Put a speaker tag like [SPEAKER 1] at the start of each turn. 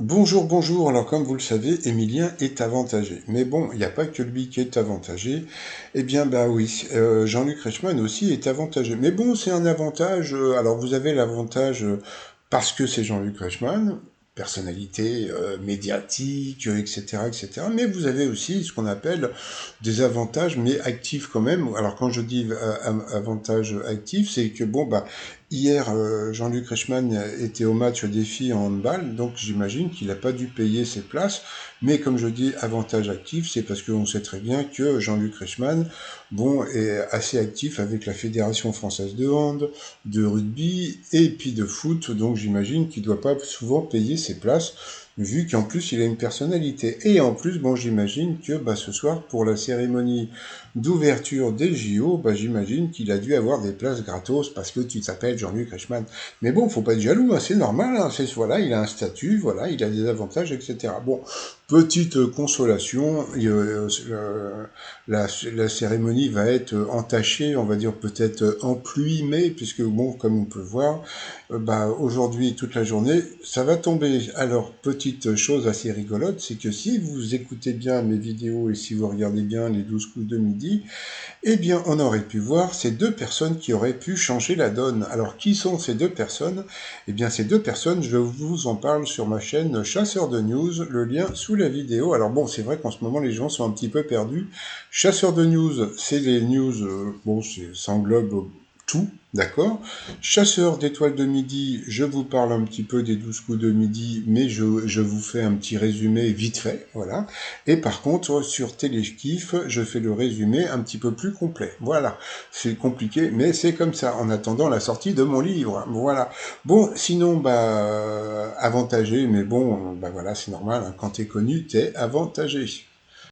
[SPEAKER 1] Bonjour, bonjour. Alors, comme vous le savez, Emilien est avantagé. Mais bon, il n'y a pas que lui qui est avantagé. Eh bien, bah oui, Jean-Luc Reichmann aussi est avantagé. Mais bon, c'est un avantage. Alors, vous avez l'avantage parce que c'est Jean-Luc Reichmann, personnalité médiatique, etc., etc. Mais vous avez aussi ce qu'on appelle des avantages, mais actifs quand même. Alors, quand je dis avantages actifs, c'est que bon, bah, hier, Jean-Luc Reichmann était au match des filles en handball, donc j'imagine qu'il n'a pas dû payer ses places. Mais comme je dis, avantage actif, c'est parce qu'on sait très bien que Jean-Luc Reichmann, bon, est assez actif avec la Fédération française de hand, de rugby et puis de foot, donc j'imagine qu'il ne doit pas souvent payer ses places, vu qu'en plus il a une personnalité. Et en plus, bon, j'imagine que bah, ce soir, pour la cérémonie d'ouverture des JO, bah, j'imagine qu'il a dû avoir des places gratos parce que tu t'appelles Jean-Luc Reichmann. Mais bon, faut pas être jaloux, hein, c'est normal, hein, voilà, il a un statut, voilà, il a des avantages, etc. Bon, petite consolation, la cérémonie va être entachée, on va dire peut-être en pluie, mais puisque bon, comme on peut le voir, bah, aujourd'hui, toute la journée, ça va tomber. Alors, petite chose assez rigolote, c'est que si vous écoutez bien mes vidéos et si vous regardez bien les 12 coups de midi, eh bien, on aurait pu voir ces deux personnes qui auraient pu changer la donne. Alors, qui sont ces deux personnes? Eh bien, ces deux personnes, je vous en parle sur ma chaîne Chasseur de News, le lien sous la vidéo. Alors bon, c'est vrai qu'en ce moment, les gens sont un petit peu perdus. Chasseur de News, c'est les news, bon, ça englobe tout, d'accord. Chasseur d'étoiles de midi, je vous parle un petit peu des 12 coups de midi, mais je vous fais un petit résumé vite fait, voilà. Et par contre, sur Télékiff, je fais le résumé un petit peu plus complet. Voilà. C'est compliqué, mais c'est comme ça, en attendant la sortie de mon livre. Voilà. Bon, sinon, bah, avantagé, mais bon, bah voilà, c'est normal, hein, quand t'es connu, t'es avantagé.